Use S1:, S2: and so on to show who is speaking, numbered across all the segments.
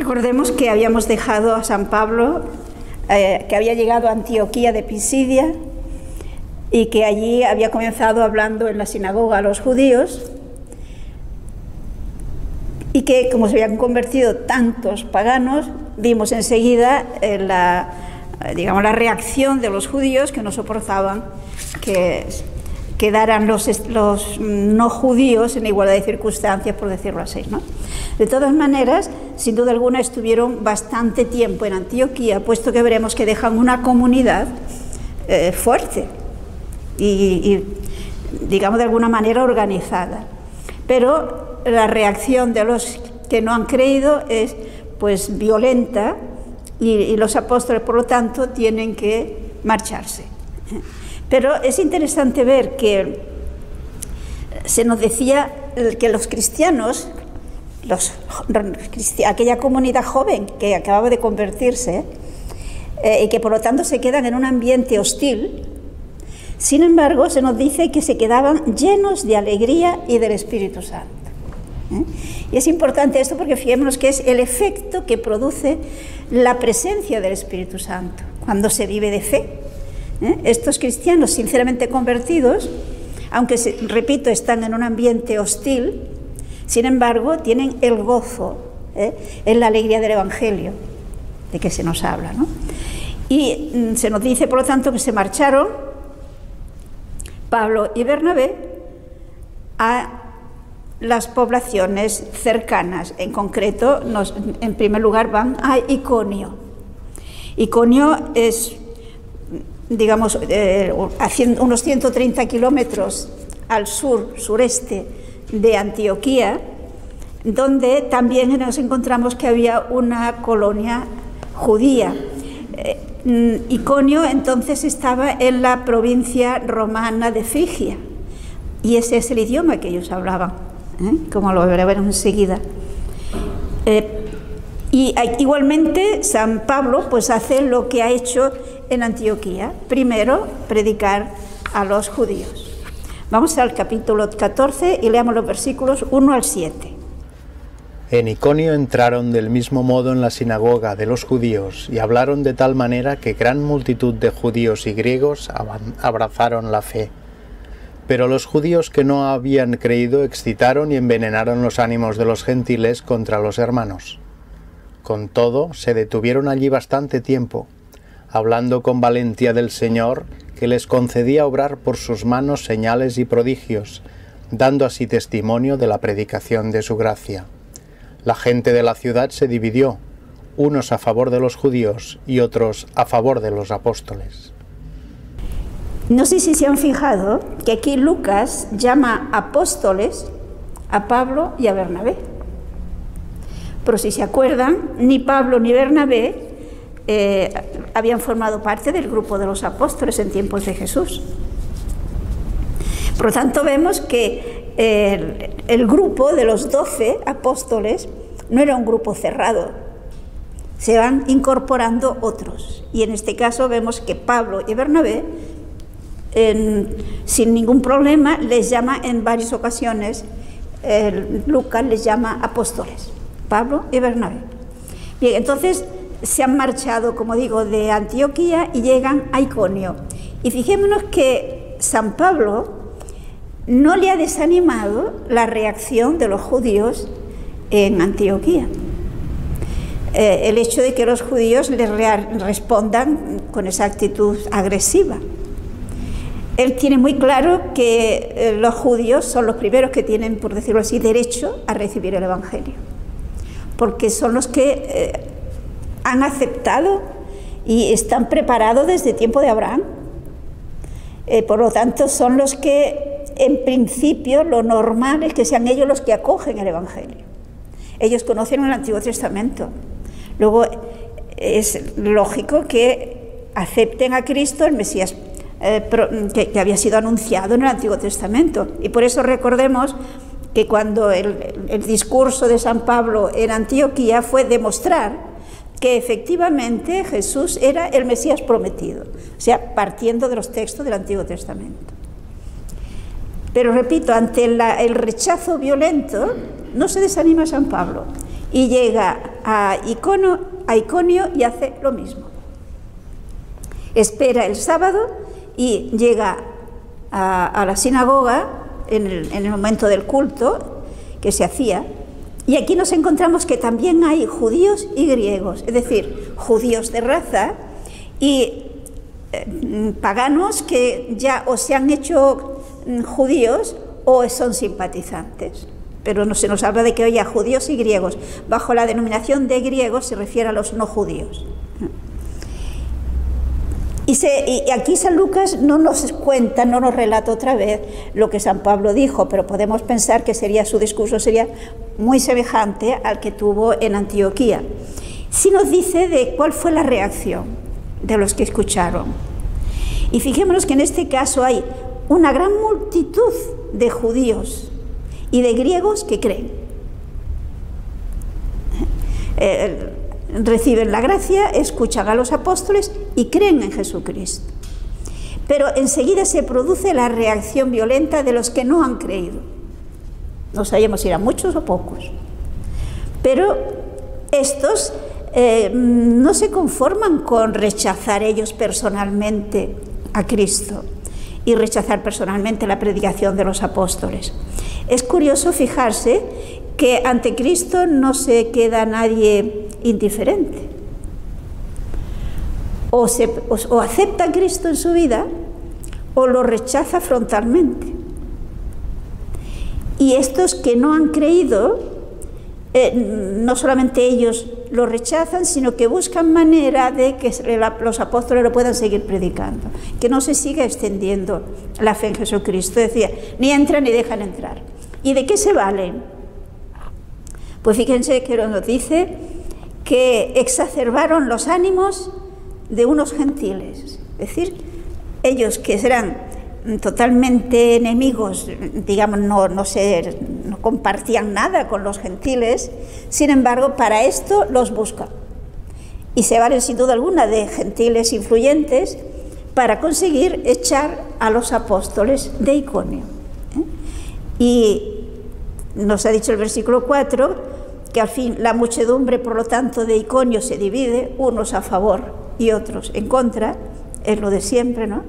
S1: Recordemos que habíamos dejado a San Pablo, que había llegado a Antioquía de Pisidia y que allí había comenzado hablando en la sinagoga a los judíos, y que, como se habían convertido tantos paganos, vimos enseguida la reacción de los judíos, que no soportaban que quedaran los no judíos en igualdad de circunstancias, por decirlo así, ¿no? De todas maneras, sin duda alguna, estuvieron bastante tiempo en Antioquía, puesto que veremos que dejan una comunidad fuerte y, digamos, de alguna manera organizada. Pero la reacción de los que no han creído es, pues, violenta, y los apóstoles, por lo tanto, tienen que marcharse. Pero es interesante ver que se nos decía que los cristianos, aquella comunidad joven que acababa de convertirse, y que por lo tanto se quedan en un ambiente hostil, sin embargo, se nos dice que se quedaban llenos de alegría y del Espíritu Santo. Y es importante esto porque fijémonos que es el efecto que produce la presencia del Espíritu Santo cuando se vive de fe. Estos cristianos sinceramente convertidos, aunque, repito, están en un ambiente hostil, sin embargo tienen el gozo, en la alegría del Evangelio de que se nos habla, ¿no? Y se nos dice, por lo tanto, que se marcharon Pablo y Bernabé a las poblaciones cercanas. En concreto, en primer lugar van a Iconio. Iconio es, digamos, unos 130 kilómetros al sureste de Antioquía, donde también nos encontramos que había una colonia judía. Iconio entonces estaba en la provincia romana de Frigia, y ese es el idioma que ellos hablaban, como lo veremos enseguida. Y igualmente San Pablo pues hace lo que ha hecho en Antioquía: primero predicar a los judíos. Vamos al capítulo 14 y leamos los versículos 1 al 7.
S2: En Iconio entraron del mismo modo en la sinagoga de los judíos y hablaron de tal manera que gran multitud de judíos y griegos abrazaron la fe. Pero los judíos que no habían creído excitaron y envenenaron los ánimos de los gentiles contra los hermanos. Con todo, se detuvieron allí bastante tiempo, hablando con valentía del Señor, que les concedía obrar por sus manos señales y prodigios, dando así testimonio de la predicación de su gracia. La gente de la ciudad se dividió, unos a favor de los judíos y otros a favor de los apóstoles.
S1: No sé si se han fijado que aquí Lucas llama apóstoles a Pablo y a Bernabé. Pero si se acuerdan, ni Pablo ni Bernabé habían formado parte del grupo de los apóstoles en tiempos de Jesús. Por lo tanto, vemos que el grupo de los 12 apóstoles no era un grupo cerrado. Se van incorporando otros. Y en este caso vemos que Pablo y Bernabé, sin ningún problema, les llama en varias ocasiones, Lucas les llama apóstoles, Pablo y Bernabé. Bien, entonces se han marchado, como digo, de Antioquía y llegan a Iconio. Y fijémonos que San Pablo no le ha desanimado la reacción de los judíos en Antioquía. El hecho de que los judíos les respondan con esa actitud agresiva. Él tiene muy claro que los judíos son los primeros que tienen, por decirlo así, derecho a recibir el Evangelio, porque son los que han aceptado y están preparados desde el tiempo de Abraham. Por lo tanto, son los que, en principio, lo normal es que sean ellos los que acogen el Evangelio. Ellos conocen el Antiguo Testamento. Luego, es lógico que acepten a Cristo, el Mesías, que había sido anunciado en el Antiguo Testamento. Y por eso recordemos que cuando el discurso de San Pablo en Antioquía fue demostrar que efectivamente Jesús era el Mesías prometido, o sea, partiendo de los textos del Antiguo Testamento. Pero repito, ante el rechazo violento no se desanima San Pablo y llega a Iconio y hace lo mismo. Espera el sábado y llega a la sinagoga en el momento del culto que se hacía. Y aquí nos encontramos que también hay judíos y griegos, es decir, judíos de raza y paganos que ya o se han hecho judíos o son simpatizantes. Pero no se nos habla de que haya judíos y griegos. Bajo la denominación de griegos se refiere a los no judíos. Y aquí San Lucas no nos cuenta, no nos relata otra vez lo que San Pablo dijo, pero podemos pensar que su discurso sería muy semejante al que tuvo en Antioquía. Sí nos dice de cuál fue la reacción de los que escucharon. Y fijémonos que en este caso hay una gran multitud de judíos y de griegos que creen. Reciben la gracia, escuchan a los apóstoles y creen en Jesucristo. Pero enseguida se produce la reacción violenta de los que no han creído. No sabemos si eran muchos o pocos. Pero estos no se conforman con rechazar ellos personalmente a Cristo y rechazar personalmente la predicación de los apóstoles. Es curioso fijarse que ante Cristo no se queda nadie indiferente. O acepta a Cristo en su vida o lo rechaza frontalmente. Y estos que no han creído, no solamente ellos lo rechazan, sino que buscan manera de que los apóstoles lo puedan seguir predicando, que no se siga extendiendo la fe en Jesucristo. Decía, ni entran ni dejan entrar. ¿Y de qué se valen? Pues fíjense que nos dice que exacerbaron los ánimos de unos gentiles, es decir, ellos que eran totalmente enemigos, digamos, no compartían nada con los gentiles, sin embargo, para esto los buscan. Y se valen sin duda alguna de gentiles influyentes para conseguir echar a los apóstoles de Iconio. Y nos ha dicho el versículo 4 que al fin la muchedumbre, por lo tanto, de Iconio se divide, unos a favor y otros en contra, es lo de siempre, ¿no?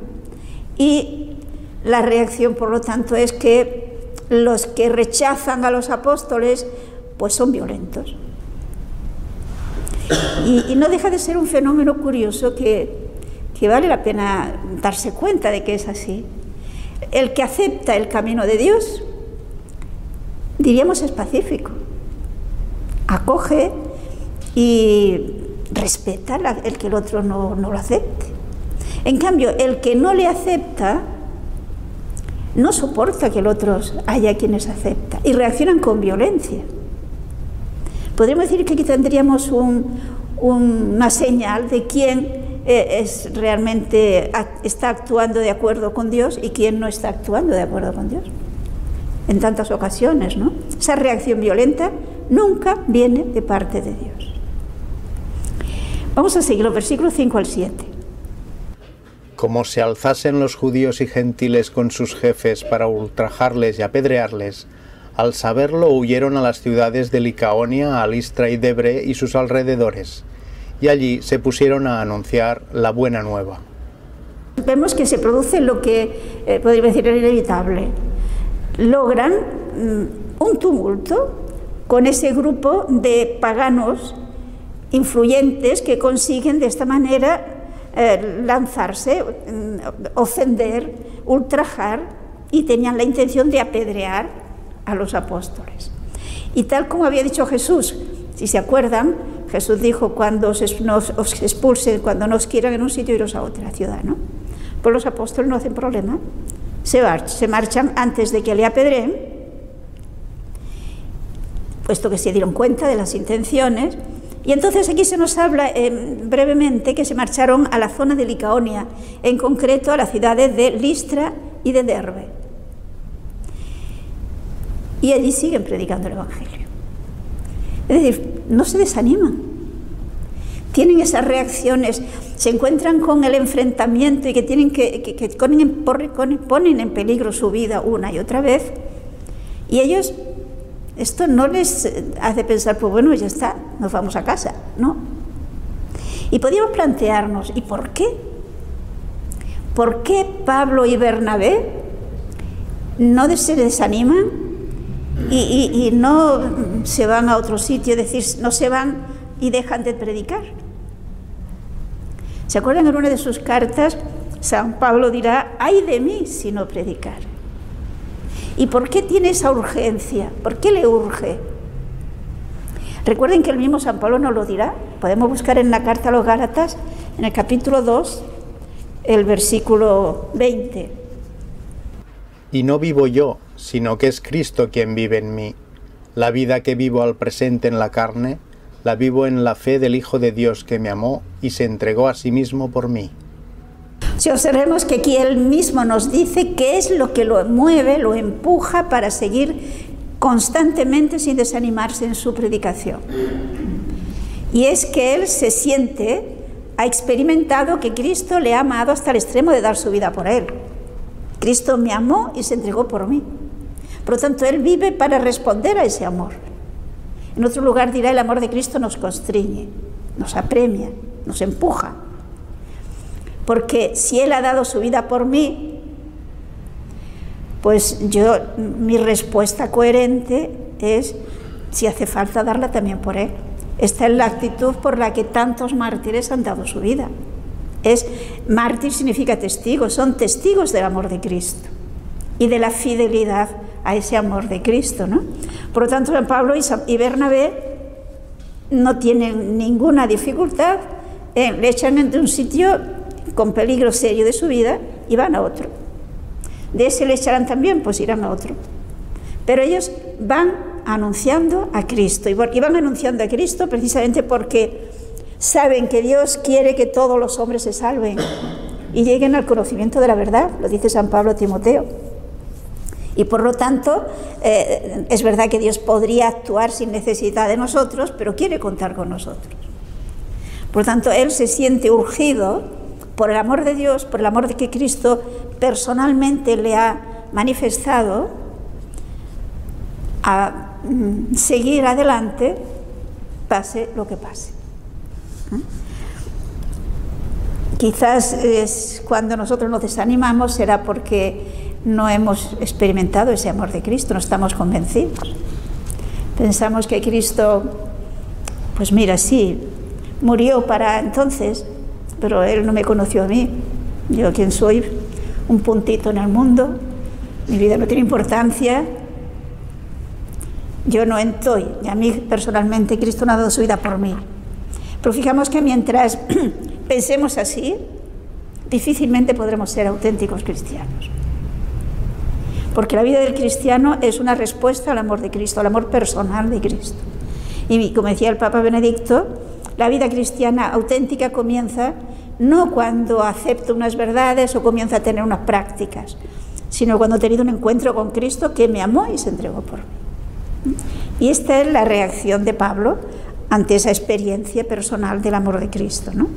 S1: Y la reacción, por lo tanto, es que los que rechazan a los apóstoles, pues son violentos. Y no deja de ser un fenómeno curioso que vale la pena darse cuenta de que es así. El que acepta el camino de Dios, diríamos, es pacífico. Acoge y respeta el que el otro no lo acepte. En cambio, el que no le acepta no soporta que el otro haya quienes acepta y reaccionan con violencia. Podríamos decir que aquí tendríamos una señal de quién realmente está actuando de acuerdo con Dios y quién no está actuando de acuerdo con Dios. En tantas ocasiones, ¿no? Esa reacción violenta nunca viene de parte de Dios. Vamos a seguir los versículos 5 al 7.
S2: Como se alzasen los judíos y gentiles con sus jefes para ultrajarles y apedrearles, al saberlo huyeron a las ciudades de Licaonia, a Listra y Debre y sus alrededores, y allí se pusieron a anunciar la buena nueva.
S1: Vemos que se produce lo que podríamos decir era inevitable. Logran un tumulto con ese grupo de paganos influyentes que consiguen de esta manera lanzarse, ofender, ultrajar, y tenían la intención de apedrear a los apóstoles. Y tal como había dicho Jesús, si se acuerdan, Jesús dijo, cuando os expulsen, cuando nos quieran en un sitio, iros a otra ciudad, ¿no? Pues los apóstoles no hacen problema, se marchan antes de que le apedreen, puesto que se dieron cuenta de las intenciones. Y entonces aquí se nos habla brevemente que se marcharon a la zona de Licaonia, en concreto a las ciudades de Listra y de Derbe. Y allí siguen predicando el Evangelio. Es decir, no se desaniman. Tienen esas reacciones, se encuentran con el enfrentamiento y que tienen que ponen en peligro su vida una y otra vez. Y ellos Esto no les hace pensar, pues bueno, ya está, nos vamos a casa, no. Y podríamos plantearnos, ¿y por qué? ¿Por qué Pablo y Bernabé no se desaniman y no se van a otro sitio, es decir, no se van y dejan de predicar? ¿Se acuerdan en una de sus cartas? San Pablo dirá, ¡ay de mí si no predicar! ¿Y por qué tiene esa urgencia? ¿Por qué le urge? Recuerden que el mismo San Pablo nos lo dirá. Podemos buscar en la carta a los Gálatas, en el capítulo 2, el versículo 20.
S2: Y no vivo yo, sino que es Cristo quien vive en mí. La vida que vivo al presente en la carne, la vivo en la fe del Hijo de Dios que me amó y se entregó a sí mismo por mí.
S1: Si observemos que aquí él mismo nos dice qué es lo que lo mueve, lo empuja para seguir constantemente sin desanimarse en su predicación. Y es que él se siente, ha experimentado que Cristo le ha amado hasta el extremo de dar su vida por él. Cristo me amó y se entregó por mí. Por lo tanto, él vive para responder a ese amor. En otro lugar dirá, el amor de Cristo nos constriñe, nos apremia, nos empuja. Porque si él ha dado su vida por mí, pues mi respuesta coherente es, si hace falta, darla también por él. Esta es la actitud por la que tantos mártires han dado su vida. Mártir significa testigo, son testigos del amor de Cristo y de la fidelidad a ese amor de Cristo, ¿no? Por lo tanto, San Pablo y Bernabé no tienen ninguna dificultad, le echan de un sitio con peligro serio de su vida y van a otro. De ese le echarán también, pues irán a otro. Pero ellos van anunciando a Cristo, y van anunciando a Cristo precisamente porque saben que Dios quiere que todos los hombres se salven y lleguen al conocimiento de la verdad, lo dice San Pablo a Timoteo. Y por lo tanto, es verdad que Dios podría actuar sin necesidad de nosotros, pero quiere contar con nosotros. Por lo tanto, él se siente urgido por el amor de Dios, por el amor de que Cristo personalmente le ha manifestado, a seguir adelante, pase lo que pase. Quizás cuando nosotros nos desanimamos será porque no hemos experimentado ese amor de Cristo, no estamos convencidos. Pensamos que Cristo, pues mira, sí, murió para entonces, pero Él no me conoció a mí. Yo, ¿quién soy? Un puntito en el mundo, mi vida no tiene importancia, yo no estoy, y a mí personalmente Cristo no ha dado su vida por mí. Pero fijamos que mientras pensemos así, difícilmente podremos ser auténticos cristianos. Porque la vida del cristiano es una respuesta al amor de Cristo, al amor personal de Cristo. Y como decía el Papa Benedicto, la vida cristiana auténtica comienza no cuando acepto unas verdades o comienza a tener unas prácticas, sino cuando he tenido un encuentro con Cristo que me amó y se entregó por mí. Y esta es la reacción de Pablo ante esa experiencia personal del amor de Cristo, ¿no?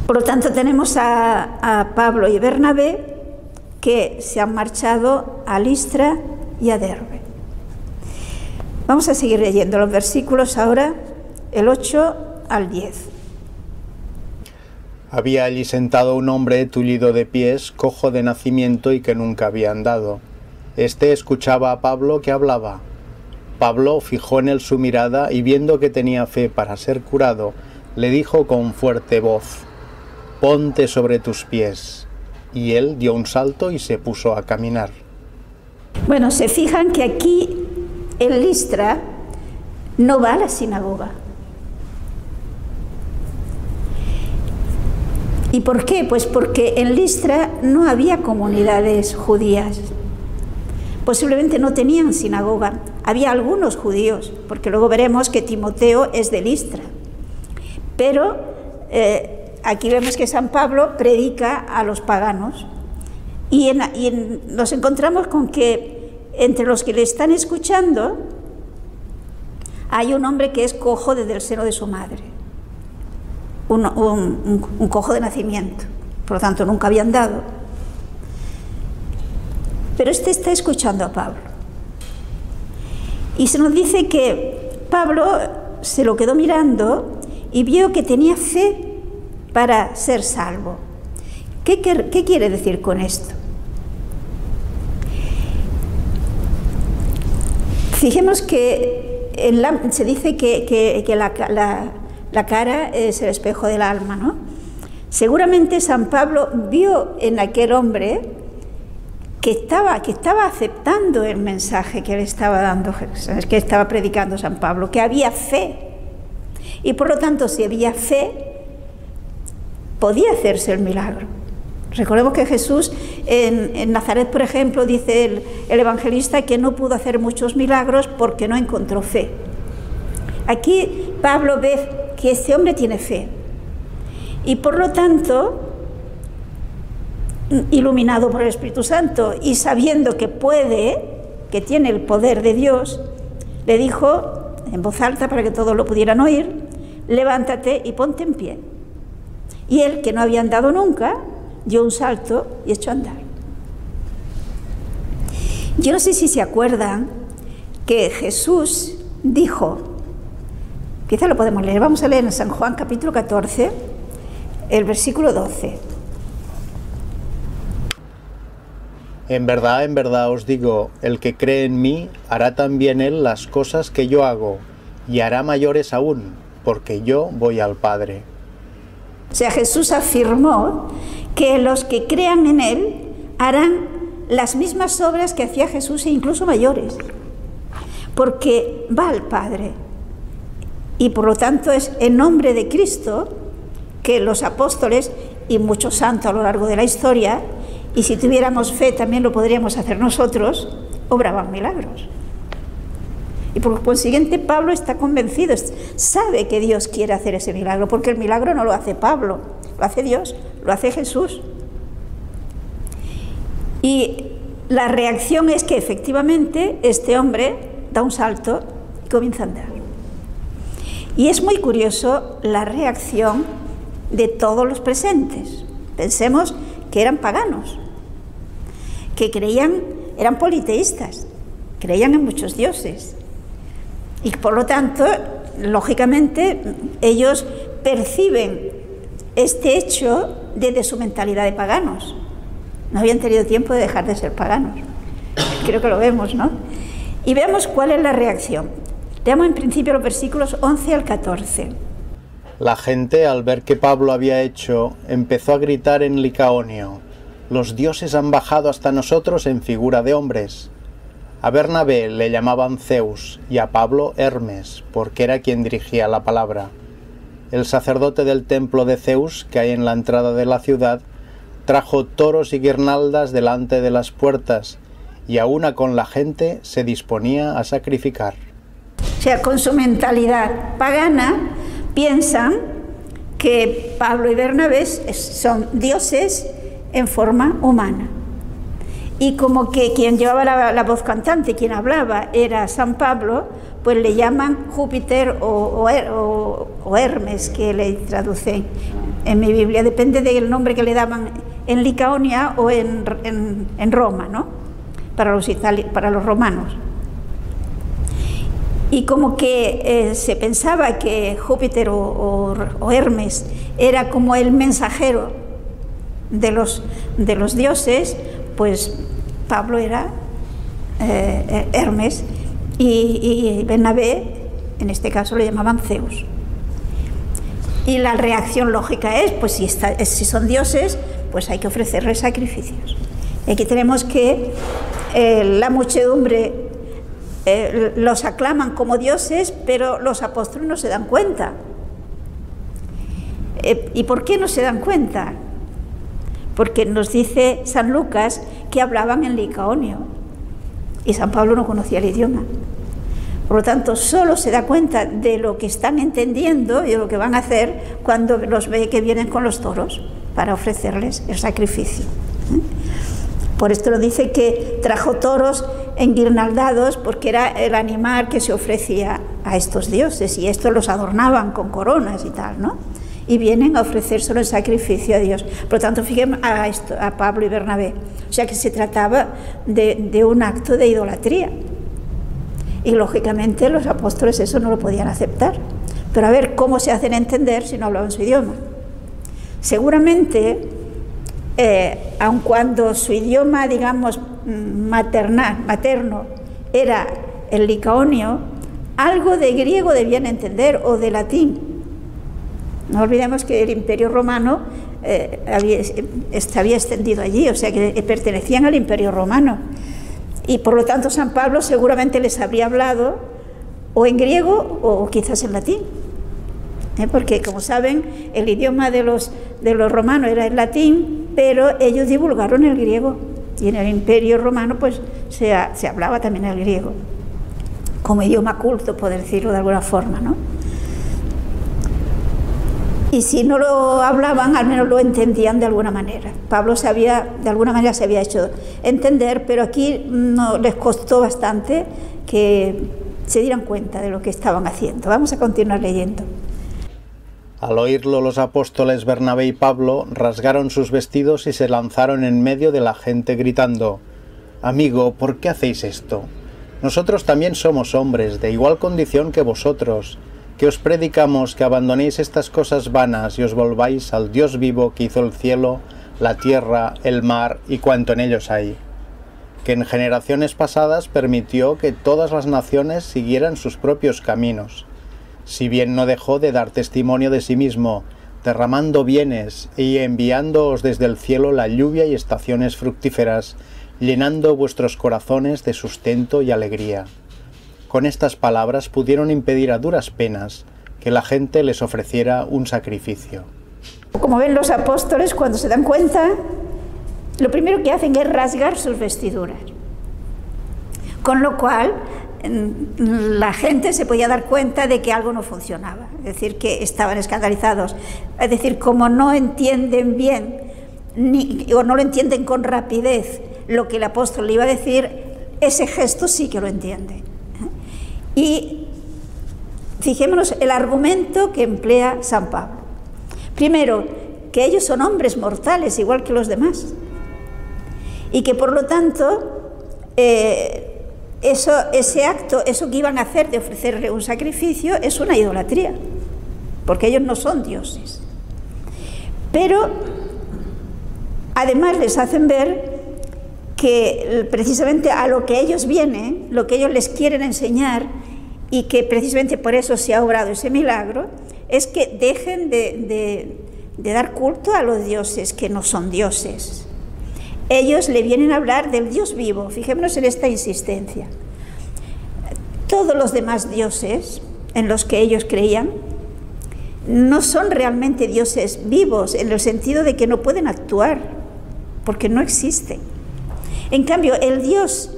S1: Por lo tanto, tenemos a Pablo y Bernabé que se han marchado a Listra y a Derbe. Vamos a seguir leyendo los versículos ahora, el 8 al 10.
S2: Había allí sentado un hombre tullido de pies, cojo de nacimiento y que nunca había andado. Este escuchaba a Pablo que hablaba. Pablo fijó en él su mirada y viendo que tenía fe para ser curado, le dijo con fuerte voz: «Ponte sobre tus pies». Y él dio un salto y se puso a caminar.
S1: Bueno, se fijan que aquí en Listra no va a la sinagoga. ¿Y por qué? Pues porque en Listra no había comunidades judías. Posiblemente no tenían sinagoga. Había algunos judíos, porque luego veremos que Timoteo es de Listra. Pero aquí vemos que San Pablo predica a los paganos y nos encontramos con que entre los que le están escuchando hay un hombre que es cojo desde el seno de su madre, un cojo de nacimiento, por lo tanto nunca había andado. Pero este está escuchando a Pablo. Y se nos dice que Pablo se lo quedó mirando y vio que tenía fe para ser salvo. ¿Qué quiere decir con esto? Fijemos que se dice que la cara es el espejo del alma, ¿no? Seguramente San Pablo vio en aquel hombre que estaba aceptando el mensaje que le estaba dando, que estaba predicando San Pablo, que había fe. Y por lo tanto, si había fe, podía hacerse el milagro. Recordemos que Jesús en Nazaret, por ejemplo, dice el evangelista que no pudo hacer muchos milagros porque no encontró fe. Aquí Pablo ve que este hombre tiene fe y por lo tanto, iluminado por el Espíritu Santo y sabiendo que puede, que tiene el poder de Dios, le dijo en voz alta para que todos lo pudieran oír: levántate y ponte en pie. Y él, que no había andado nunca, dio un salto y echó a andar. Yo no sé si se acuerdan que Jesús dijo, quizá lo podemos leer, vamos a leer en San Juan capítulo 14, el versículo 12.
S2: En verdad os digo, el que cree en mí, hará también él las cosas que yo hago, y hará mayores aún, porque yo voy al Padre.
S1: O sea, Jesús afirmó que los que crean en él harán las mismas obras que hacía Jesús e incluso mayores, porque va al Padre. Y por lo tanto es en nombre de Cristo que los apóstoles y muchos santos a lo largo de la historia, y si tuviéramos fe también lo podríamos hacer nosotros, obraban milagros. Y por consiguiente Pablo está convencido, sabe que Dios quiere hacer ese milagro, porque el milagro no lo hace Pablo, lo hace Dios, lo hace Jesús. Y la reacción es que efectivamente este hombre da un salto y comienza a andar. Y es muy curioso la reacción de todos los presentes. Pensemos que eran paganos, que eran politeístas, creían en muchos dioses. Y por lo tanto, lógicamente, ellos perciben este hecho desde su mentalidad de paganos. No habían tenido tiempo de dejar de ser paganos. Creo que lo vemos, ¿no? Y veamos cuál es la reacción. Leamos en principio los versículos 11 al 14.
S2: La gente, al ver que Pablo había hecho, empezó a gritar en Licaonio: «Los dioses han bajado hasta nosotros en figura de hombres». A Bernabé le llamaban Zeus y a Pablo Hermes, porque era quien dirigía la palabra. El sacerdote del templo de Zeus, que hay en la entrada de la ciudad, trajo toros y guirnaldas delante de las puertas, y a una con la gente se disponía a sacrificar.
S1: O sea, con su mentalidad pagana, piensan que Pablo y Bernabé son dioses en forma humana. Y como que quien llevaba la voz cantante, quien hablaba, era San Pablo, pues le llaman Júpiter o Hermes, que le traducen en mi Biblia. Depende del nombre que le daban en Licaonia o en Roma, ¿no? Para los romanos. Y como que se pensaba que Júpiter o Hermes era como el mensajero de los dioses, pues Pablo era Hermes y Bernabé, en este caso, le llamaban Zeus. Y la reacción lógica es, pues si son dioses, pues hay que ofrecerles sacrificios. Y aquí tenemos que la muchedumbre los aclaman como dioses, pero los apóstoles no se dan cuenta. ¿Y por qué no se dan cuenta? Porque nos dice San Lucas que hablaban en licaonio y San Pablo no conocía el idioma. Por lo tanto, solo se da cuenta de lo que están entendiendo y de lo que van a hacer cuando los ve que vienen con los toros para ofrecerles el sacrificio. Por esto lo dice que trajo toros enguirnaldados, porque era el animal que se ofrecía a estos dioses, y estos los adornaban con coronas y tal, ¿no? Y vienen a ofrecérselo en sacrificio a Dios. Por lo tanto, fíjense a Pablo y Bernabé. O sea que se trataba de un acto de idolatría. Y lógicamente los apóstoles eso no lo podían aceptar. Pero a ver, ¿cómo se hacen entender si no hablaban su idioma? Seguramente, aun cuando su idioma, digamos, materno era el licaonio, algo de griego debían entender, o de latín. No olvidemos que el Imperio Romano había extendido allí, o sea que pertenecían al Imperio Romano. Y por lo tanto San Pablo seguramente les habría hablado o en griego o quizás en latín. Porque, como saben, el idioma de los romanos era el latín, pero ellos divulgaron el griego. Y en el Imperio Romano pues se hablaba también el griego, como idioma culto, por decirlo de alguna forma, ¿no? Y si no lo hablaban, al menos lo entendían de alguna manera. Pablo de alguna manera se había hecho entender, pero aquí no, les costó bastante que se dieran cuenta de lo que estaban haciendo. Vamos a continuar leyendo.
S2: Al oírlo, los apóstoles Bernabé y Pablo rasgaron sus vestidos y se lanzaron en medio de la gente gritando: «Amigo, ¿por qué hacéis esto? Nosotros también somos hombres, de igual condición que vosotros, que os predicamos que abandonéis estas cosas vanas y os volváis al Dios vivo que hizo el cielo, la tierra, el mar y cuanto en ellos hay, que en generaciones pasadas permitió que todas las naciones siguieran sus propios caminos, si bien no dejó de dar testimonio de sí mismo, derramando bienes y enviándoos desde el cielo la lluvia y estaciones fructíferas, llenando vuestros corazones de sustento y alegría». Con estas palabras pudieron impedir a duras penas que la gente les ofreciera un sacrificio.
S1: Como ven los apóstoles, cuando se dan cuenta, lo primero que hacen es rasgar sus vestiduras. Con lo cual, la gente se podía dar cuenta de que algo no funcionaba, es decir, que estaban escandalizados. Es decir, como no entienden bien o no lo entienden con rapidez lo que el apóstol le iba a decir, ese gesto sí que lo entiende. Y fijémonos el argumento que emplea San Pablo. Primero, que ellos son hombres mortales igual que los demás y que por lo tanto ese acto, eso que iban a hacer de ofrecerle un sacrificio, es una idolatría, porque ellos no son dioses. Pero además les hacen ver que precisamente a lo que ellos vienen, lo que ellos les quieren enseñar, y que precisamente por eso se ha obrado ese milagro, es que dejen de dar culto a los dioses que no son dioses. Ellos le vienen a hablar del Dios vivo. Fijémonos en esta insistencia. Todos los demás dioses en los que ellos creían no son realmente dioses vivos, en el sentido de que no pueden actuar, porque no existen. En cambio, el Dios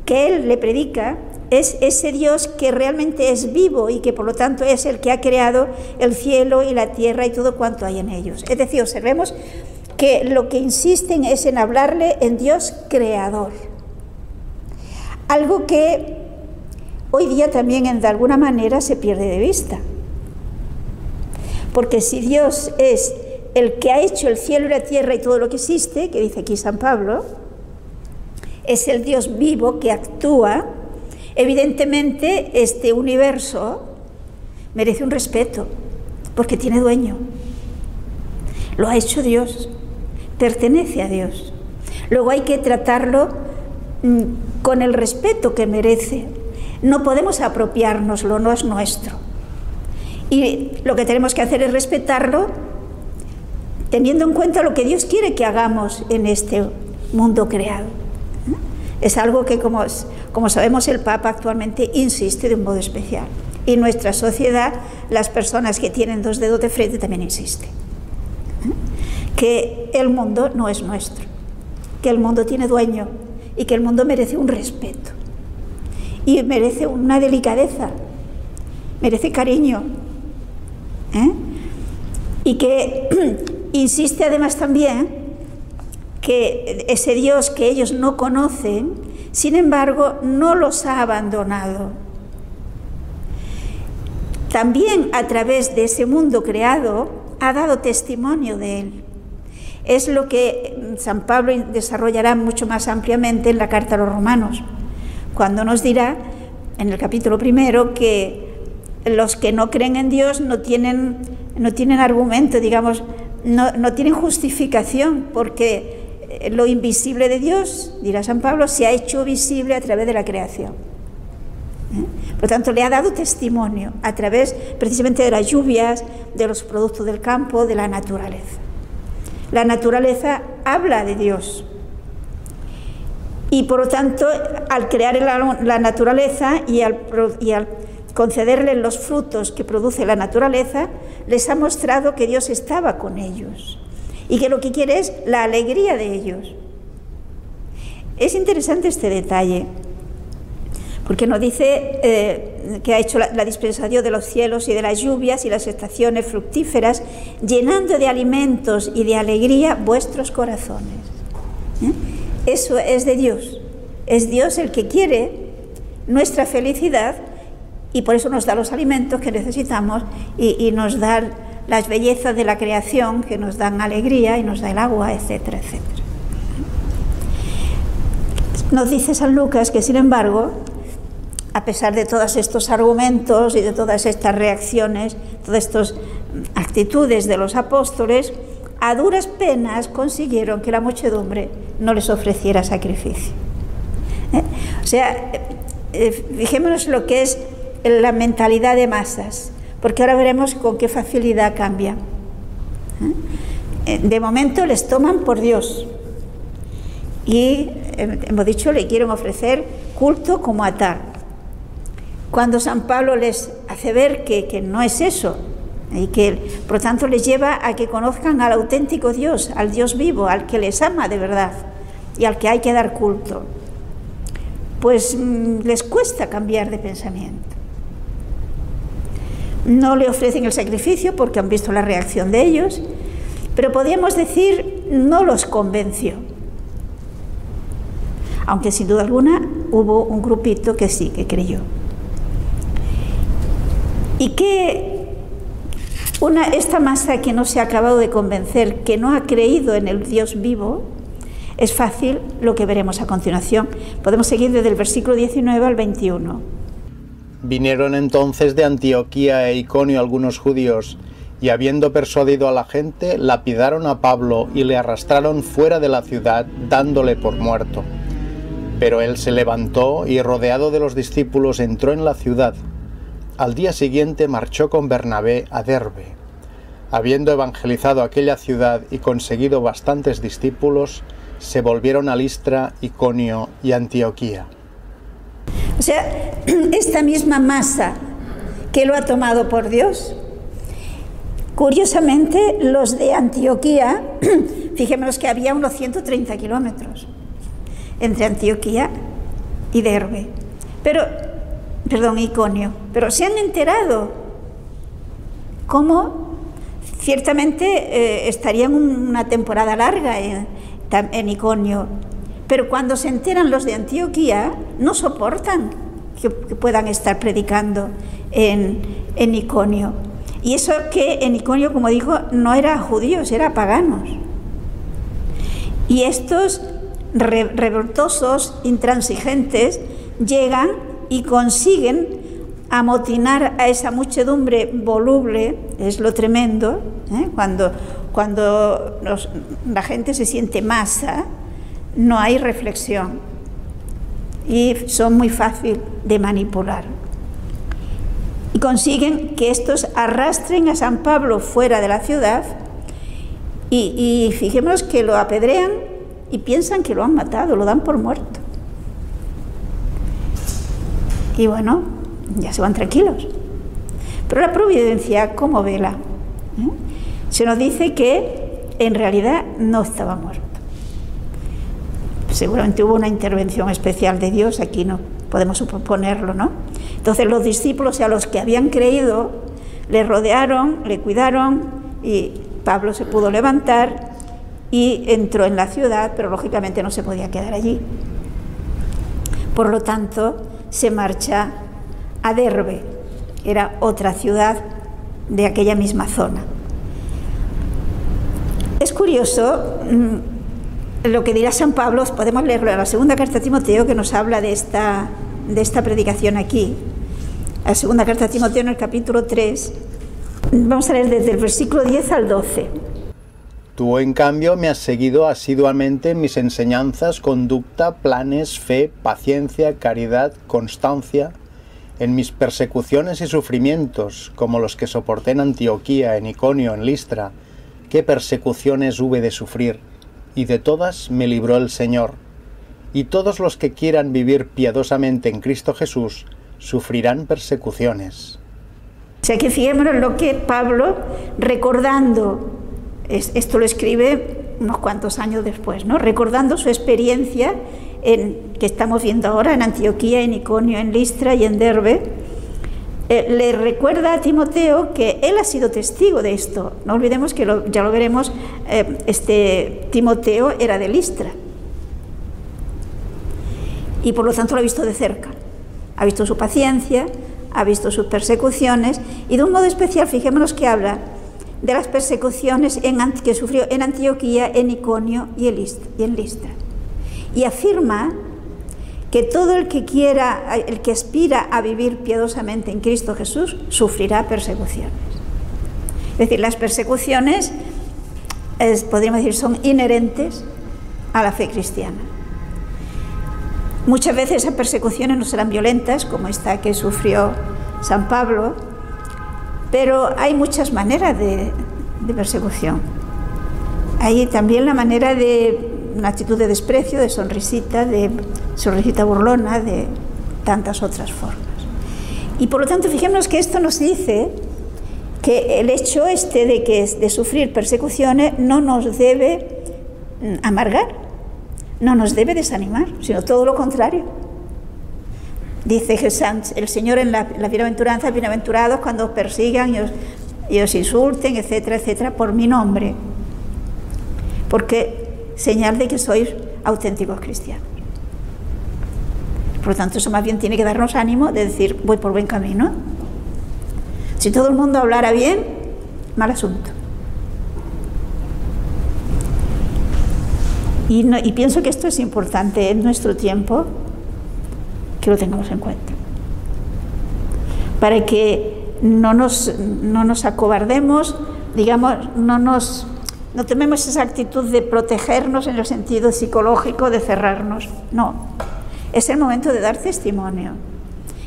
S1: que él le predica es ese Dios que realmente es vivo y que por lo tanto es el que ha creado el cielo y la tierra y todo cuanto hay en ellos. Es decir, observemos que lo que insisten es en hablarle en Dios creador. Algo que hoy día también de alguna manera se pierde de vista. Porque si Dios es el que ha hecho el cielo y la tierra y todo lo que existe, que dice aquí San Pablo, es el Dios vivo que actúa, evidentemente este universo merece un respeto, porque tiene dueño. Lo ha hecho Dios, pertenece a Dios. Luego hay que tratarlo con el respeto que merece. No podemos apropiárnoslo, no es nuestro. Y lo que tenemos que hacer es respetarlo, teniendo en cuenta lo que Dios quiere que hagamos en este mundo creado. Es algo que, como sabemos, el Papa actualmente insiste de un modo especial. Y nuestra sociedad, las personas que tienen dos dedos de frente, también insisten. Que el mundo no es nuestro, que el mundo tiene dueño y que el mundo merece un respeto. Y merece una delicadeza, merece cariño. Y que insiste además también que ese Dios que ellos no conocen, sin embargo, no los ha abandonado. También a través de ese mundo creado ha dado testimonio de él. Es lo que San Pablo desarrollará mucho más ampliamente en la carta a los romanos, cuando nos dirá en el capítulo 1 que los que no creen en Dios no tienen argumento, digamos, no tienen justificación, porque lo invisible de Dios, dirá San Pablo, se ha hecho visible a través de la creación. Por tanto, le ha dado testimonio a través precisamente de las lluvias, de los productos del campo, de la naturaleza. La naturaleza habla de Dios. Y por lo tanto, al crear la naturaleza y al concederles los frutos que produce la naturaleza, les ha mostrado que Dios estaba con ellos y que lo que quiere es la alegría de ellos. Es interesante este detalle, porque nos dice que ha hecho la dispensación de los cielos y de las lluvias y las estaciones fructíferas, llenando de alimentos y de alegría vuestros corazones. Eso es de Dios. Es Dios el que quiere nuestra felicidad, y por eso nos da los alimentos que necesitamos y nos da las bellezas de la creación que nos dan alegría y nos da el agua, etcétera, etcétera. Nos dice San Lucas que, sin embargo, a pesar de todos estos argumentos y de todas estas reacciones, todas estas actitudes de los apóstoles, a duras penas consiguieron que la muchedumbre no les ofreciera sacrificio. O sea, fijémonos lo que es la mentalidad de masas, porque ahora veremos con qué facilidad cambia. De momento les toman por Dios y, hemos dicho, le quieren ofrecer culto como a tal. Cuando San Pablo les hace ver que no es eso, y que por lo tanto les lleva a que conozcan al auténtico Dios, al Dios vivo, al que les ama de verdad y al que hay que dar culto, pues les cuesta cambiar de pensamiento. No le ofrecen el sacrificio porque han visto la reacción de ellos, pero podríamos decir no los convenció, aunque sin duda alguna hubo un grupito que sí, que creyó. Y que esta masa que no se ha acabado de convencer, que no ha creído en el Dios vivo, es fácil lo que veremos a continuación. Podemos seguir desde el versículo 19 al 21.
S2: Vinieron entonces de Antioquía e Iconio algunos judíos, y habiendo persuadido a la gente, lapidaron a Pablo y le arrastraron fuera de la ciudad, dándole por muerto. Pero él se levantó y, rodeado de los discípulos, entró en la ciudad. Al día siguiente marchó con Bernabé a Derbe. Habiendo evangelizado aquella ciudad y conseguido bastantes discípulos, se volvieron a Listra, Iconio y Antioquía.
S1: O sea, esta misma masa que lo ha tomado por Dios, curiosamente los de Antioquía, fijémonos que había unos 130 kilómetros entre Antioquía y Derbe, Iconio, pero se han enterado cómo ciertamente estarían una temporada larga en Iconio, pero cuando se enteran los de Antioquía no soportan que puedan estar predicando en Iconio. Y eso que en Iconio, como digo, no era judíos, era paganos. Y estos revoltosos, intransigentes, llegan y consiguen amotinar a esa muchedumbre voluble. Es lo tremendo, cuando la gente se siente masa, no hay reflexión y son muy fácil de manipular. Y consiguen que estos arrastren a San Pablo fuera de la ciudad y fijémonos que lo apedrean y piensan que lo han matado, lo dan por muerto. Y bueno, ya se van tranquilos. Pero la providencia, ¿cómo vela? Se nos dice que en realidad no estaba muerto. Seguramente hubo una intervención especial de Dios, aquí no podemos suponerlo, ¿no? Entonces los discípulos a los que habían creído le rodearon, le cuidaron y Pablo se pudo levantar y entró en la ciudad, pero lógicamente no se podía quedar allí. Por lo tanto, se marcha a Derbe, era otra ciudad de aquella misma zona. Es curioso lo que dirá San Pablo, podemos leerlo en la segunda carta a Timoteo, que nos habla de esta de esta predicación aquí, la segunda carta a Timoteo en el capítulo 3, vamos a leer desde el versículo 10 al 12.
S2: Tú, en cambio, me has seguido asiduamente en mis enseñanzas, conducta, planes, fe, paciencia, caridad, constancia, en mis persecuciones y sufrimientos, como los que soporté en Antioquía, en Iconio, en Listra. ¿Qué persecuciones hube de sufrir? Y de todas me libró el Señor. Y todos los que quieran vivir piadosamente en Cristo Jesús sufrirán persecuciones.
S1: O sea que fijémonos lo que Pablo, recordando, esto lo escribe unos cuantos años después, ¿no? Recordando su experiencia que estamos viendo ahora en Antioquía, en Iconio, en Listra y en Derbe, le recuerda a Timoteo que él ha sido testigo de esto. No olvidemos que ya lo veremos, Timoteo era de Listra y por lo tanto lo ha visto de cerca, ha visto su paciencia, ha visto sus persecuciones y de un modo especial fijémonos que habla de las persecuciones que sufrió en Antioquía, en Iconio y en Listra. Y afirma que todo el que aspira a vivir piadosamente en Cristo Jesús, sufrirá persecuciones. Es decir, las persecuciones, podríamos decir, son inherentes a la fe cristiana. Muchas veces esas persecuciones no serán violentas, como esta que sufrió San Pablo, pero hay muchas maneras de persecución. Hay también la manera de una actitud de desprecio, de sonrisita burlona, de tantas otras formas. Y por lo tanto, fijémonos que esto nos dice que el hecho de sufrir persecuciones no nos debe amargar, no nos debe desanimar, sino todo lo contrario. Dice el Señor en la bienaventuranza, bienaventurados cuando os persigan y os insulten, etcétera, etcétera, por mi nombre, porque señal de que sois auténticos cristianos. Por lo tanto, eso más bien tiene que darnos ánimo de decir, voy por buen camino. Si todo el mundo hablara bien, mal asunto. Y pienso que esto es importante en nuestro tiempo, que lo tengamos en cuenta, para que no nos acobardemos, digamos, no tomemos esa actitud de protegernos en el sentido psicológico, de cerrarnos. No, es el momento de dar testimonio.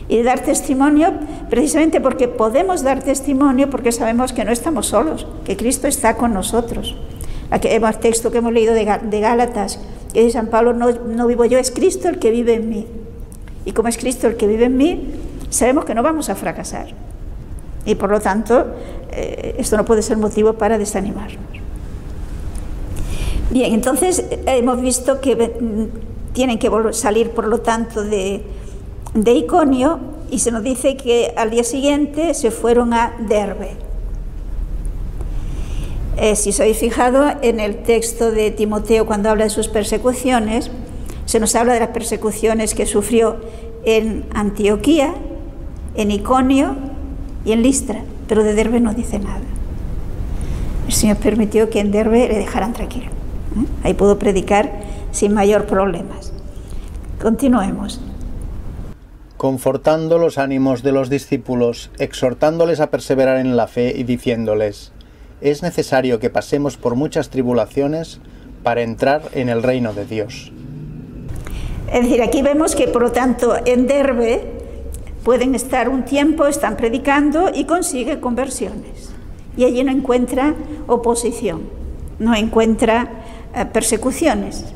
S1: Y de dar testimonio precisamente porque podemos dar testimonio porque sabemos que no estamos solos, que Cristo está con nosotros. El texto que hemos leído de Gálatas, que dice San Pablo, no vivo yo, es Cristo el que vive en mí. Y como es Cristo el que vive en mí, sabemos que no vamos a fracasar. Y por lo tanto, esto no puede ser motivo para desanimarnos. Bien, entonces hemos visto que tienen que salir, por lo tanto, de Iconio, y se nos dice que al día siguiente se fueron a Derbe. Si os habéis fijado en el texto de Timoteo, cuando habla de sus persecuciones, se nos habla de las persecuciones que sufrió en Antioquía, en Iconio y en Listra, pero de Derbe no dice nada. El Señor permitió que en Derbe le dejaran tranquilo. Ahí pudo predicar sin mayor problemas. Continuemos.
S2: Confortando los ánimos de los discípulos, exhortándoles a perseverar en la fe y diciéndoles: es necesario que pasemos por muchas tribulaciones para entrar en el reino de Dios.
S1: Es decir, aquí vemos que, por lo tanto, en Derbe pueden estar un tiempo, están predicando y consigue conversiones. Y allí no encuentra oposición, no encuentra persecuciones.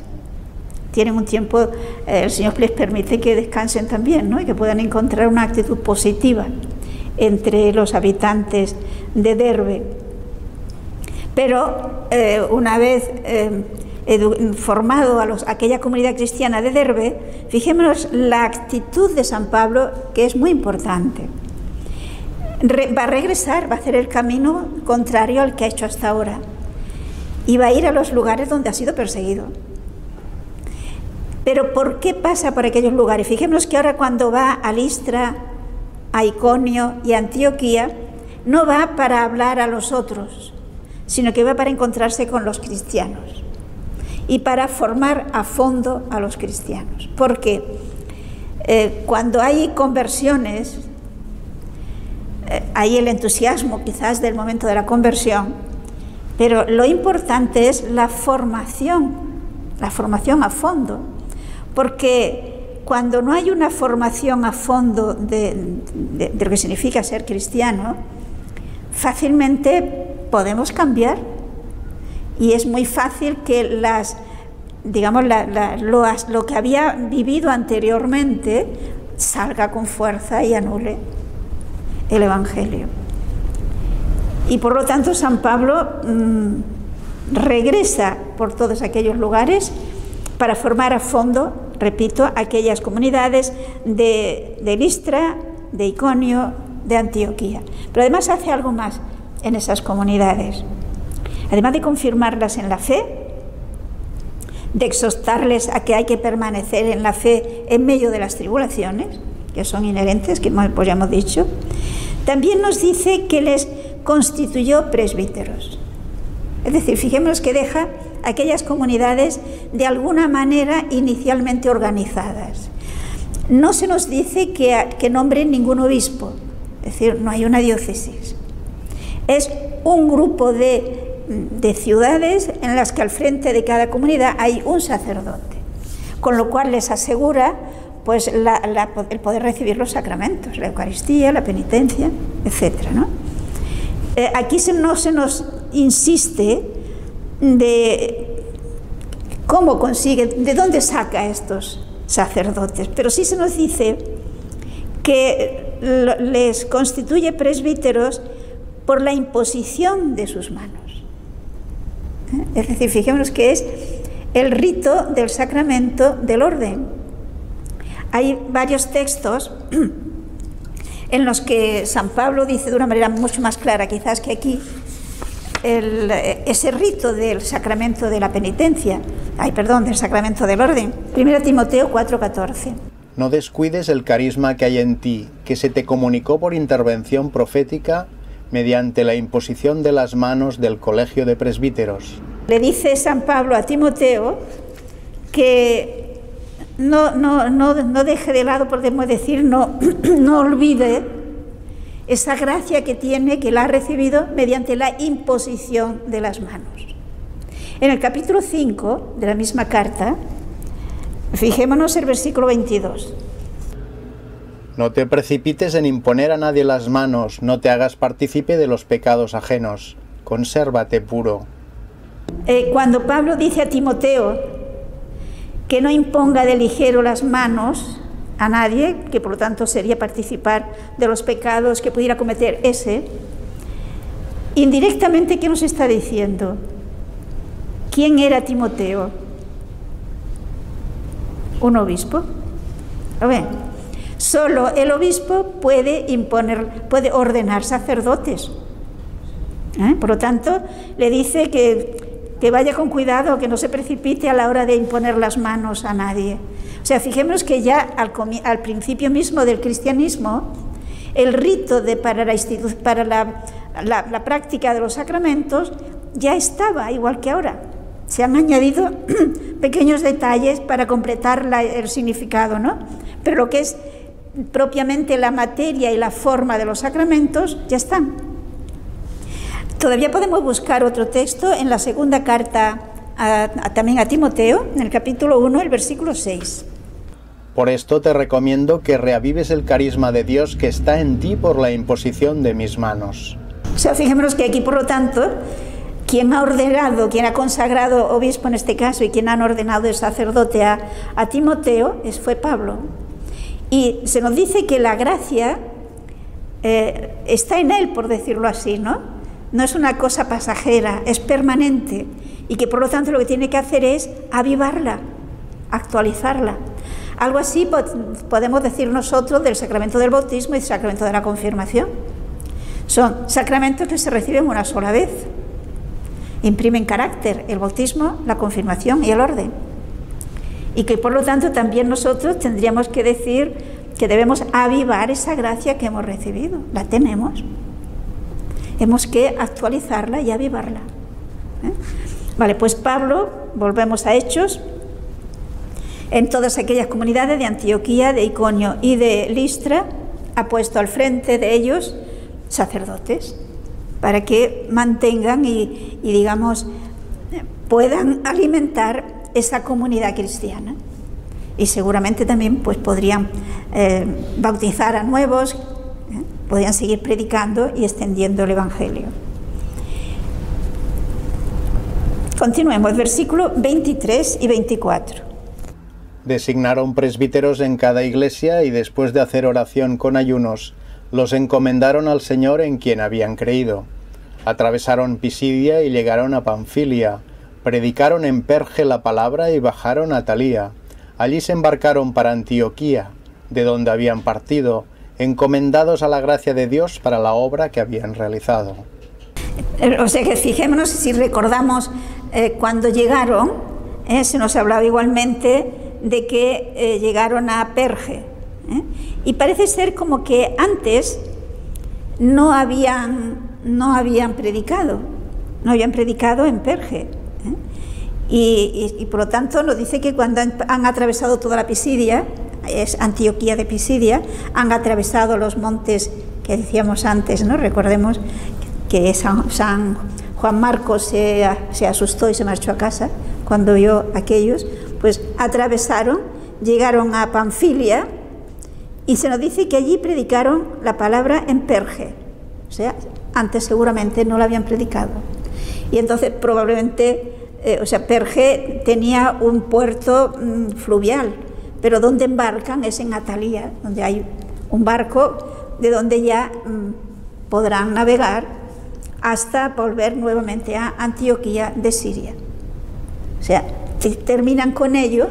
S1: Tienen un tiempo, el Señor les permite que descansen también, ¿no? Y que puedan encontrar una actitud positiva entre los habitantes de Derbe. Pero una vez formado a aquella comunidad cristiana de Derbe, fijémonos la actitud de San Pablo, que es muy importante. Va a regresar, va a hacer el camino contrario al que ha hecho hasta ahora y va a ir a los lugares donde ha sido perseguido. Pero ¿por qué pasa por aquellos lugares? Fijémonos que ahora cuando va a Listra, a Iconio y a Antioquía, no va para hablar a los otros, sino que va para encontrarse con los cristianos y para formar a fondo a los cristianos. Porque Cuando hay conversiones, hay el entusiasmo quizás del momento de la conversión, pero lo importante es la formación a fondo, porque cuando no hay una formación a fondo de lo que significa ser cristiano, fácilmente podemos cambiar y es muy fácil que lo que había vivido anteriormente salga con fuerza y anule el Evangelio. Y por lo tanto San Pablo regresa por todos aquellos lugares para formar a fondo, repito, aquellas comunidades de Listra, de Iconio, de Antioquía. Pero además hace algo más en esas comunidades. Además de confirmarlas en la fe, de exhortarles a que hay que permanecer en la fe en medio de las tribulaciones, que son inherentes, que pues ya hemos dicho, también nos dice que les constituyó presbíteros. Es decir, fijémonos que deja aquellas comunidades de alguna manera inicialmente organizadas. No se nos dice que nombren ningún obispo, es decir, no hay una diócesis. Es un grupo de ciudades en las que al frente de cada comunidad hay un sacerdote, con lo cual les asegura pues el poder recibir los sacramentos, la Eucaristía, la penitencia, etc., ¿no? Aquí no se nos insiste de cómo consigue, de dónde saca a estos sacerdotes, pero sí se nos dice que les constituye presbíteros por la imposición de sus manos. Es decir, fijémonos que es el rito del sacramento del orden. Hay varios textos en los que San Pablo dice de una manera mucho más clara quizás que aquí ese rito del sacramento de la penitencia, del sacramento del orden. 1 Timoteo 4:14.
S2: No descuides el carisma que hay en ti, que se te comunicó por intervención profética mediante la imposición de las manos del colegio de presbíteros.
S1: Le dice San Pablo a Timoteo que no deje de lado, podemos decir, no olvide esa gracia que tiene, que la ha recibido mediante la imposición de las manos. En el capítulo 5 de la misma carta, fijémonos el versículo 22.
S2: No te precipites en imponer a nadie las manos, no te hagas partícipe de los pecados ajenos, consérvate puro.
S1: Cuando Pablo dice a Timoteo que no imponga de ligero las manos a nadie, que por lo tanto sería participar de los pecados que pudiera cometer ese, indirectamente, ¿qué nos está diciendo? ¿Quién era Timoteo? ¿Un obispo? A ver, solo el obispo puede ordenar sacerdotes. Por lo tanto, le dice que vaya con cuidado, que no se precipite a la hora de imponer las manos a nadie. O sea, fijémonos que ya al principio mismo del cristianismo, el rito para la práctica de los sacramentos ya estaba, igual que ahora. Se han añadido pequeños detalles para completar el significado, ¿no? Pero lo que es propiamente la materia y la forma de los sacramentos ya están. Todavía podemos buscar otro texto en la segunda carta también a Timoteo, en el capítulo 1, el versículo 6.
S2: Por esto te recomiendo que reavives el carisma de Dios que está en ti por la imposición de mis manos.
S1: O sea, fijémonos que aquí, por lo tanto, quien ha ordenado, quien ha consagrado obispo en este caso y quien han ordenado de sacerdote a Timoteo fue Pablo. Y se nos dice que la gracia está en él, por decirlo así, ¿no? No es una cosa pasajera, es permanente y que por lo tanto lo que tiene que hacer es avivarla, actualizarla. Algo así podemos decir nosotros del sacramento del bautismo y del sacramento de la confirmación. Son sacramentos que se reciben una sola vez, imprimen carácter, el bautismo, la confirmación y el orden. Y que por lo tanto también nosotros tendríamos que decir que debemos avivar esa gracia que hemos recibido, la tenemos. Hemos que actualizarla y avivarla. Vale, pues Pablo, volvemos a Hechos, en todas aquellas comunidades de Antioquía, de Iconio y de Listra, ha puesto al frente de ellos sacerdotes para que mantengan y digamos, puedan alimentar esa comunidad cristiana. Y seguramente también pues podrían bautizar a nuevos, podrían seguir predicando y extendiendo el Evangelio. Continuemos, versículos 23 y 24.
S2: Designaron presbíteros en cada iglesia y después de hacer oración con ayunos, los encomendaron al Señor en quien habían creído. Atravesaron Pisidia y llegaron a Panfilia, predicaron en Perge la palabra y bajaron a Talía. Allí se embarcaron para Antioquía, de donde habían partido, encomendados a la gracia de Dios para la obra que habían realizado.
S1: O sea que fijémonos, si recordamos cuando llegaron, se nos hablaba igualmente de que llegaron a Perge, y parece ser como que antes no habían predicado en Perge, y por lo tanto nos dice que cuando han atravesado toda la Pisidia, es Antioquía de Pisidia, han atravesado los montes que decíamos antes, ¿no? Recordemos que San Juan Marcos se asustó y se marchó a casa cuando vio aquellos, pues atravesaron, llegaron a Panfilia y se nos dice que allí predicaron la palabra en Perge, o sea, antes seguramente no la habían predicado. Y entonces probablemente, Perge tenía un puerto fluvial, pero donde embarcan es en Atalía, donde hay un barco de donde ya podrán navegar hasta volver nuevamente a Antioquía de Siria. O sea, terminan con ello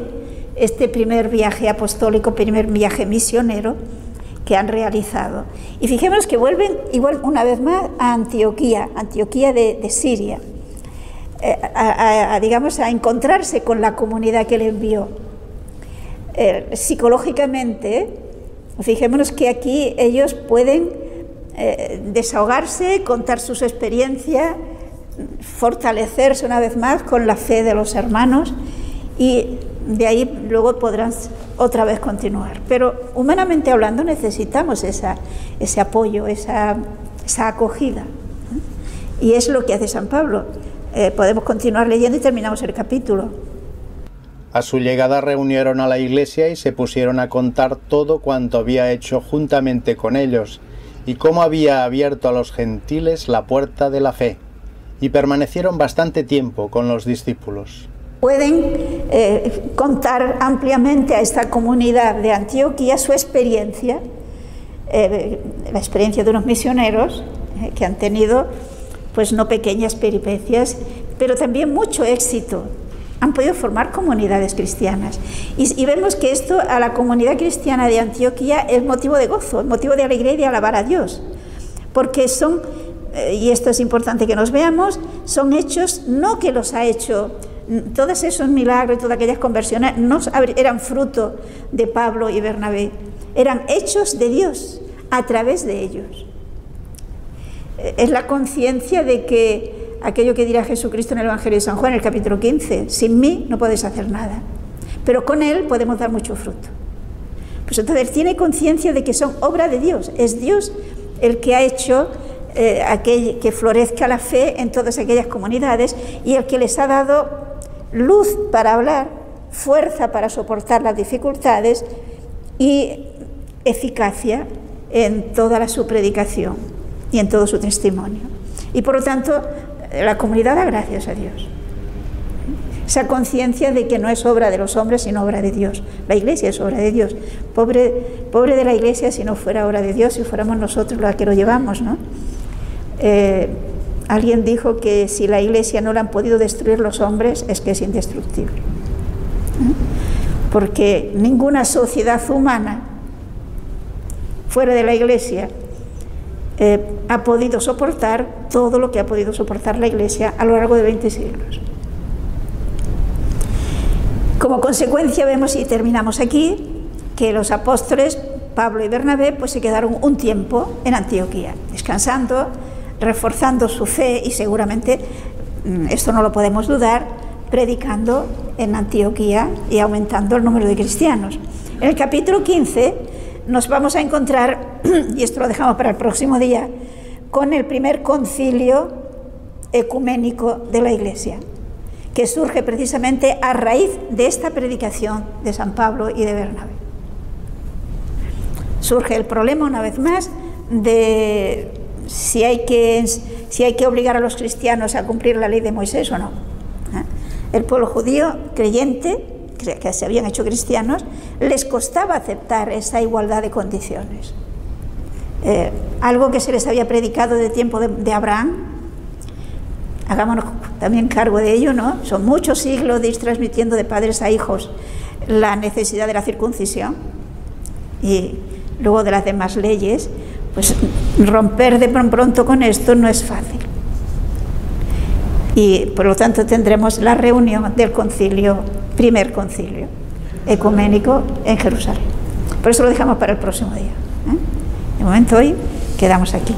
S1: este primer viaje apostólico, primer viaje misionero que han realizado. Y fijémonos que vuelven igual una vez más a Antioquía de Siria, digamos, a encontrarse con la comunidad que le envió. Psicológicamente, fijémonos que aquí ellos pueden desahogarse, contar sus experiencias, fortalecerse una vez más con la fe de los hermanos y de ahí luego podrán otra vez continuar. Pero humanamente hablando necesitamos ese apoyo, esa acogida, y es lo que hace San Pablo. Podemos continuar leyendo y terminamos el capítulo.
S2: A su llegada reunieron a la iglesia y se pusieron a contar todo cuanto había hecho juntamente con ellos y cómo había abierto a los gentiles la puerta de la fe, y permanecieron bastante tiempo con los discípulos.
S1: Pueden contar ampliamente a esta comunidad de Antioquía su experiencia, la experiencia de unos misioneros que han tenido pues no pequeñas peripecias, pero también mucho éxito. Han podido formar comunidades cristianas. Y vemos que esto a la comunidad cristiana de Antioquía es motivo de gozo, es motivo de alegría y de alabar a Dios. Porque son, y esto es importante que nos veamos, son hechos no que los ha hecho, todos esos milagros y todas aquellas conversiones no eran fruto de Pablo y Bernabé, eran hechos de Dios a través de ellos. Es la conciencia de que aquello que dirá Jesucristo en el Evangelio de San Juan, en el capítulo 15, sin mí no podéis hacer nada, pero con Él podemos dar mucho fruto. Pues entonces tiene conciencia de que son obra de Dios, es Dios el que ha hecho que florezca la fe en todas aquellas comunidades y el que les ha dado luz para hablar, fuerza para soportar las dificultades y eficacia en toda su predicación y en todo su testimonio. Y por lo tanto, la comunidad da gracias a Dios. Esa conciencia de que no es obra de los hombres, sino obra de Dios. La Iglesia es obra de Dios. Pobre de la Iglesia si no fuera obra de Dios, si fuéramos nosotros los que lo llevamos, ¿no? Alguien dijo que si la Iglesia no la han podido destruir los hombres, es que es indestructible. Porque ninguna sociedad humana fuera de la Iglesia ha podido soportar todo lo que ha podido soportar la Iglesia a lo largo de 20 siglos. Como consecuencia vemos, y terminamos aquí, que los apóstoles Pablo y Bernabé pues se quedaron un tiempo en Antioquía, descansando, reforzando su fe y seguramente, esto no lo podemos dudar, predicando en Antioquía y aumentando el número de cristianos. En el capítulo 15 nos vamos a encontrar, y esto lo dejamos para el próximo día, con el primer concilio ecuménico de la Iglesia, que surge precisamente a raíz de esta predicación de San Pablo y de Bernabé. Surge el problema una vez más de si hay que obligar a los cristianos a cumplir la ley de Moisés o no. El pueblo judío creyente, que se habían hecho cristianos, les costaba aceptar esa igualdad de condiciones. Algo que se les había predicado de tiempo de Abraham, hagámonos también cargo de ello, ¿no? Son muchos siglos de ir transmitiendo de padres a hijos la necesidad de la circuncisión y luego de las demás leyes, pues romper de pronto con esto no es fácil. Y por lo tanto tendremos la reunión del primer concilio ecuménico en Jerusalén. Por eso lo dejamos para el próximo día. De momento hoy quedamos aquí.